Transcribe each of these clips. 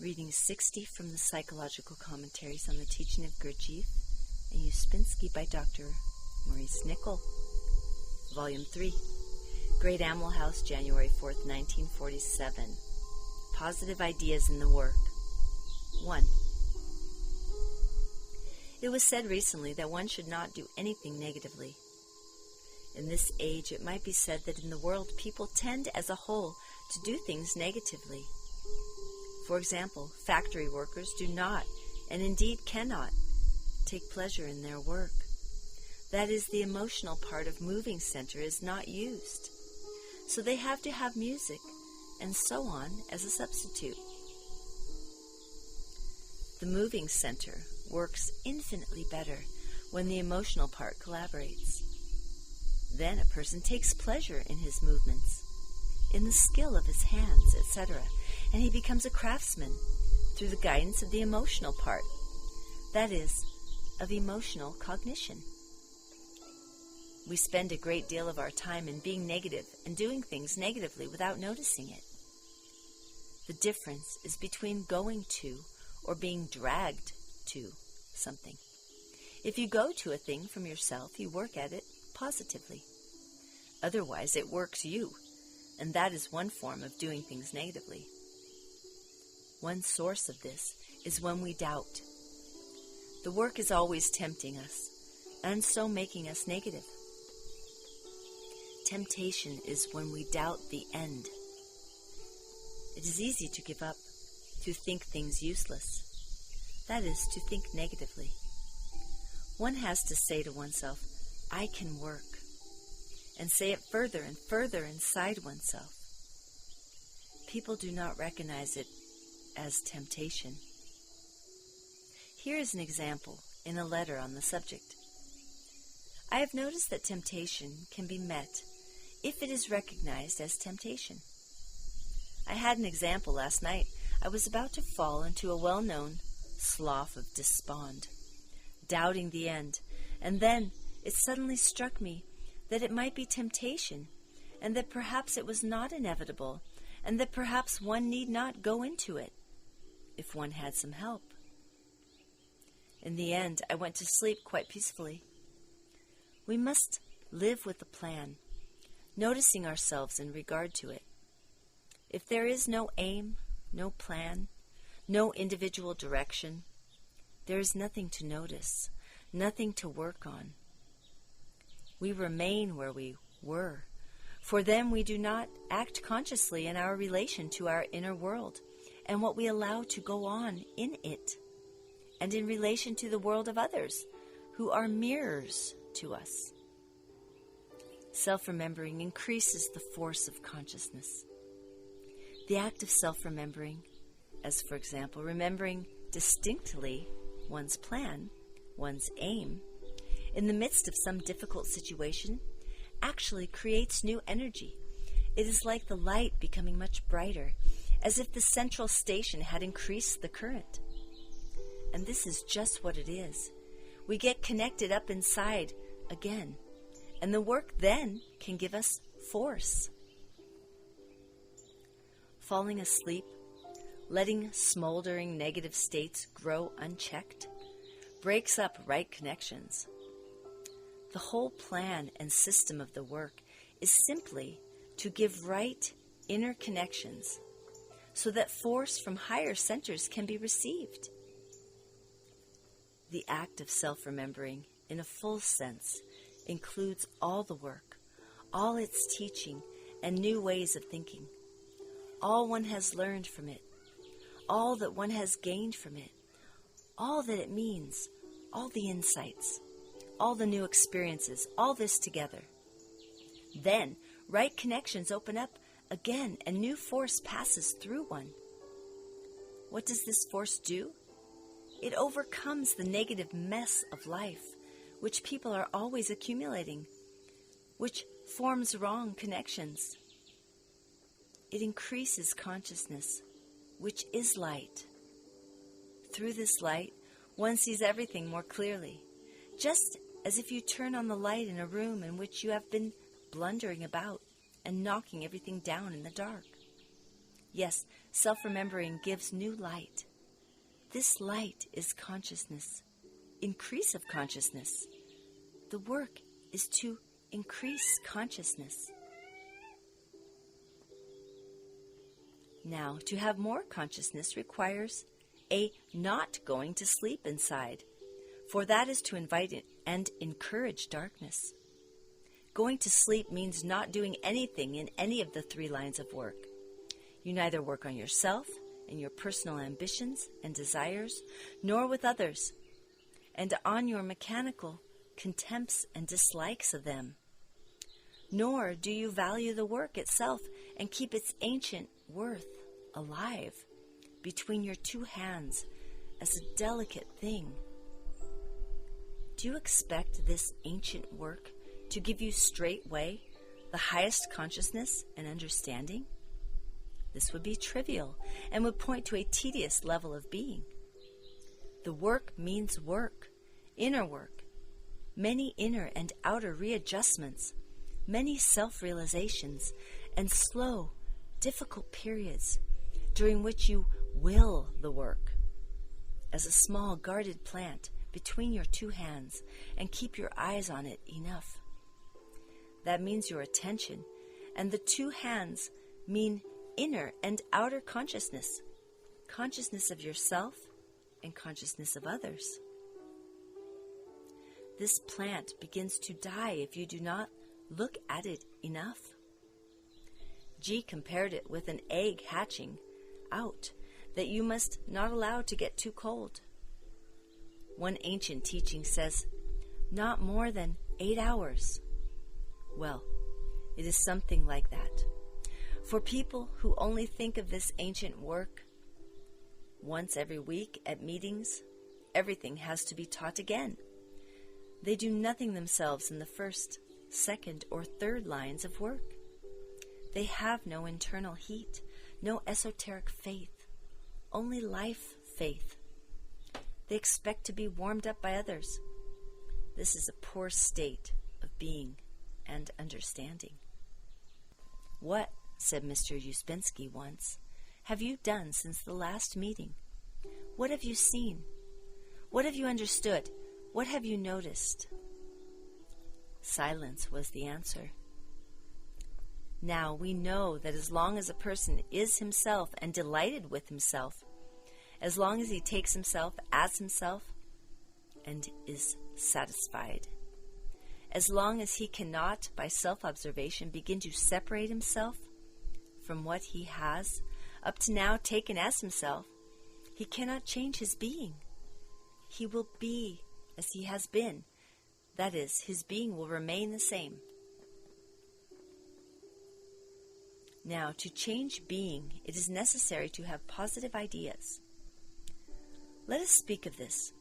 Reading 60 from the Psychological Commentaries on the Teaching of Gurdjieff and Ouspensky by Dr. Maurice Nicoll. Volume 3. Great Animal House, January 4th, 1947. Positive Ideas in the Work. 1. It was said recently that one should not do anything negatively. In this age, it might be said that in the world, people tend as a whole to do things negatively. For example, factory workers do not, and indeed cannot, take pleasure in their work. That is, the emotional part of moving center is not used. So they have to have music, and so on, as a substitute. The moving center works infinitely better when the emotional part collaborates. Then a person takes pleasure in his movements, in the skill of his hands, etc., and he becomes a craftsman through the guidance of the emotional part, that is, of emotional cognition. We spend a great deal of our time in being negative and doing things negatively without noticing it. The difference is between going to or being dragged to something. If you go to a thing from yourself, you work at it positively. Otherwise, it works you, and that is one form of doing things negatively. One source of this is when we doubt. The work is always tempting us, and so making us negative. Temptation is when we doubt the end. It is easy to give up, to think things useless. That is, to think negatively. One has to say to oneself, I can work, and say it further and further inside oneself. People do not recognize it as temptation. Here is an example in a letter on the subject. I have noticed that temptation can be met if it is recognized as temptation. I had an example last night. I was about to fall into a well-known slough of despond, doubting the end, and then it suddenly struck me that it might be temptation, and that perhaps it was not inevitable, and that perhaps one need not go into it if one had some help. In the end, I went to sleep quite peacefully. We must live with a plan, noticing ourselves in regard to it. If there is no aim, no plan, no individual direction, there is nothing to notice, nothing to work on. We remain where we were, for then we do not act consciously in our relation to our inner world and what we allow to go on in it, and in relation to the world of others who are mirrors to us. Self-remembering increases the force of consciousness. The act of self-remembering, as for example, remembering distinctly one's plan, one's aim, in the midst of some difficult situation, actually creates new energy. It is like the light becoming much brighter, as if the central station had increased the current. And this is just what it is. We get connected up inside again, and the work then can give us force. Falling asleep, letting smoldering negative states grow unchecked, breaks up right connections. The whole plan and system of the work is simply to give right inner connections so that force from higher centers can be received. The act of self-remembering, in a full sense, includes all the work, all its teaching and new ways of thinking, all one has learned from it, all that one has gained from it, all that it means, all the insights, all the new experiences, all this together. Then, right connections open up again, and new force passes through one. What does this force do? It overcomes the negative mess of life, which people are always accumulating, which forms wrong connections. It increases consciousness, which is light. Through this light, one sees everything more clearly, just as if you turn on the light in a room in which you have been blundering about and knocking everything down in the dark. Yes, self-remembering gives new light. This light is consciousness, increase of consciousness. The work is to increase consciousness. Now, to have more consciousness requires a not going to sleep inside, for that is to invite and encourage darkness. Going to sleep means not doing anything in any of the 3 lines of work. You neither work on yourself and your personal ambitions and desires, nor with others, and on your mechanical contempts and dislikes of them. Nor do you value the work itself and keep its ancient worth alive between your 2 hands as a delicate thing. Do you expect this ancient work to give you straightway the highest consciousness and understanding? This would be trivial and would point to a tedious level of being. The work means work, inner work, many inner and outer readjustments, many self-realizations, and slow, difficult periods during which you will the work as a small guarded plant between your 2 hands and keep your eyes on it enough. That means your attention, and the 2 hands mean inner and outer consciousness, consciousness of yourself and consciousness of others. This plant begins to die if you do not look at it enough. G compared it with an egg hatching out that you must not allow to get too cold. One ancient teaching says, not more than 8 hours. Well, it is something like that. For people who only think of this ancient work once every week at meetings, everything has to be taught again. They do nothing themselves in the 1st, 2nd, or 3rd lines of work. They have no internal heat, no esoteric faith, only life faith. They expect to be warmed up by others. This is a poor state of being and understanding. What, said Mr. Ouspensky once, have you done since the last meeting? What have you seen? What have you understood? What have you noticed? Silence was the answer. Now we know that as long as a person is himself and delighted with himself, as long as he takes himself as himself and is satisfied, as long as he cannot, by self-observation, begin to separate himself from what he has up to now taken as himself, he cannot change his being. He will be as he has been. That is, his being will remain the same. Now, to change being, it is necessary to have positive ideas. Let us speak of this.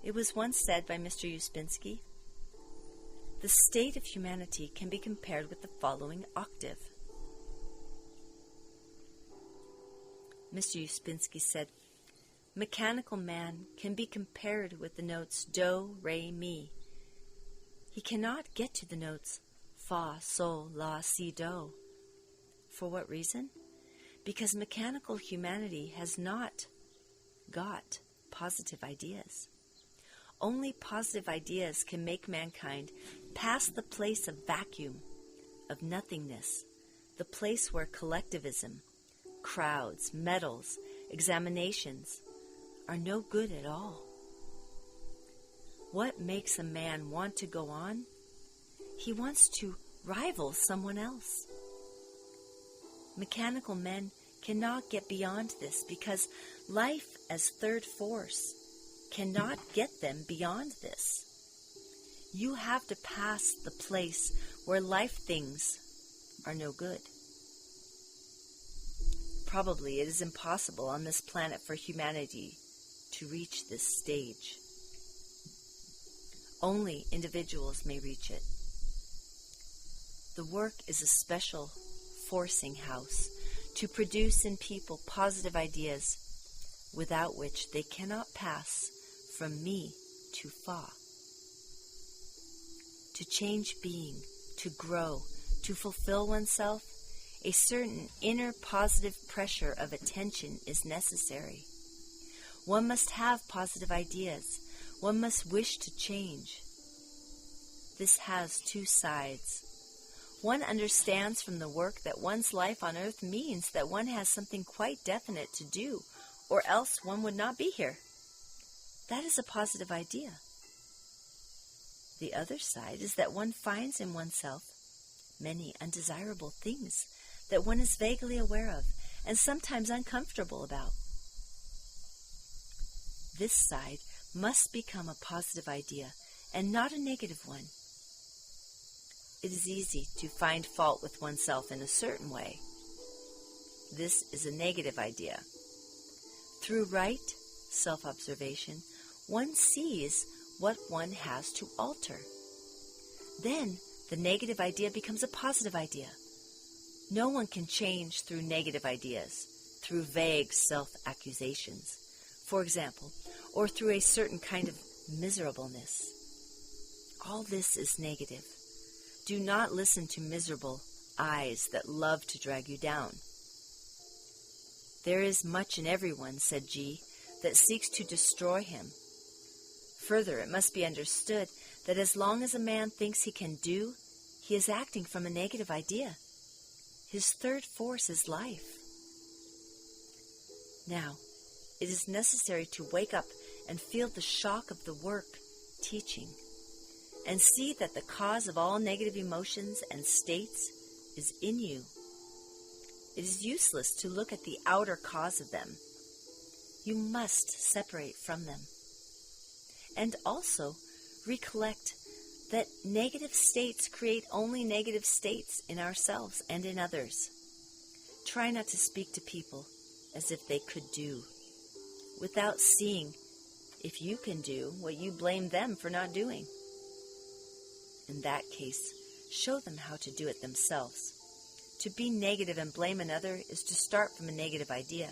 It was once said by Mr. Ouspensky, the state of humanity can be compared with the following octave. Mr. Ouspensky said, mechanical man can be compared with the notes do, re, mi. He cannot get to the notes fa, sol, la, si, do. For what reason? Because mechanical humanity has not got positive ideas. Only positive ideas can make mankind pass the place of vacuum, of nothingness, the place where collectivism, crowds, medals, examinations are no good at all. What makes a man want to go on? He wants to rival someone else. Mechanical men cannot get beyond this because life as third force cannot get them beyond this. You have to pass the place where life things are no good. Probably it is impossible on this planet for humanity to reach this stage. Only individuals may reach it. The work is a special forcing house to produce in people positive ideas without which they cannot pass from me to fa. To change being, to grow, to fulfill oneself, a certain inner positive pressure of attention is necessary. One must have positive ideas. One must wish to change. This has two sides. One understands from the work that one's life on earth means that one has something quite definite to do, or else one would not be here. That is a positive idea. The other side is that one finds in oneself many undesirable things that one is vaguely aware of and sometimes uncomfortable about. This side must become a positive idea and not a negative one. It is easy to find fault with oneself in a certain way. This is a negative idea. Through right self-observation, one sees what one has to alter. Then the negative idea becomes a positive idea. No one can change through negative ideas, through vague self-accusations, for example, or through a certain kind of miserableness. All this is negative. Do not listen to miserable eyes that love to drag you down. There is much in everyone, said G, that seeks to destroy him. Further, it must be understood that as long as a man thinks he can do, he is acting from a negative idea. His third force is life. Now, it is necessary to wake up and feel the shock of the work, teaching, and see that the cause of all negative emotions and states is in you. It is useless to look at the outer cause of them. You must separate from them. And also recollect that negative states create only negative states in ourselves and in others. Try not to speak to people as if they could do, without seeing if you can do what you blame them for not doing. In that case, show them how to do it themselves. To be negative and blame another is to start from a negative idea.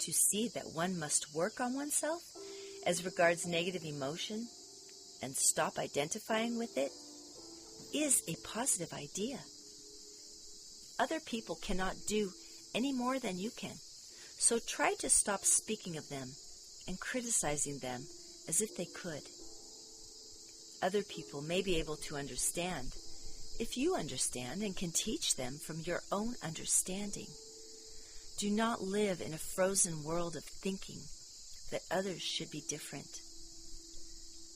To see that one must work on oneself as regards negative emotion and stop identifying with it is a positive idea. Other people cannot do any more than you can, so try to stop speaking of them and criticizing them as if they could. Other people may be able to understand if you understand and can teach them from your own understanding. Do not live in a frozen world of thinking that others should be different.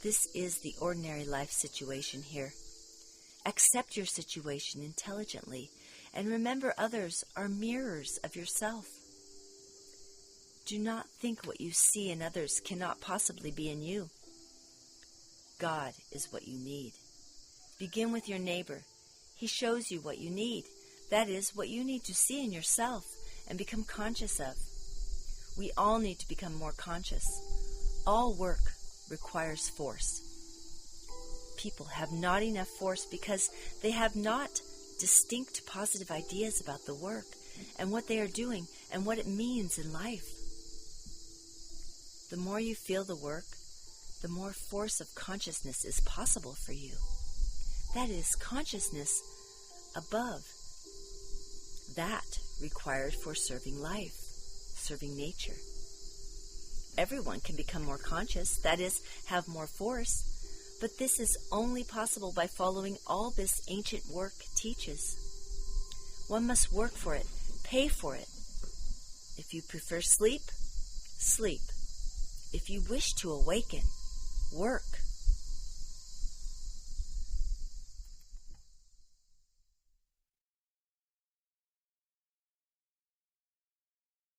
This is the ordinary life situation here. Accept your situation intelligently and remember others are mirrors of yourself. Do not think what you see in others cannot possibly be in you. God is what you need. Begin with your neighbor. He shows you what you need. That is, what you need to see in yourself and become conscious of. We all need to become more conscious. All work requires force. People have not enough force because they have not distinct positive ideas about the work and what they are doing and what it means in life. The more you feel the work, the more force of consciousness is possible for you. That is, consciousness above that required for serving life, serving nature. Everyone can become more conscious, that is, have more force, but this is only possible by following all this ancient work teaches. One must work for it, pay for it. If you prefer sleep, sleep. If you wish to awaken, work.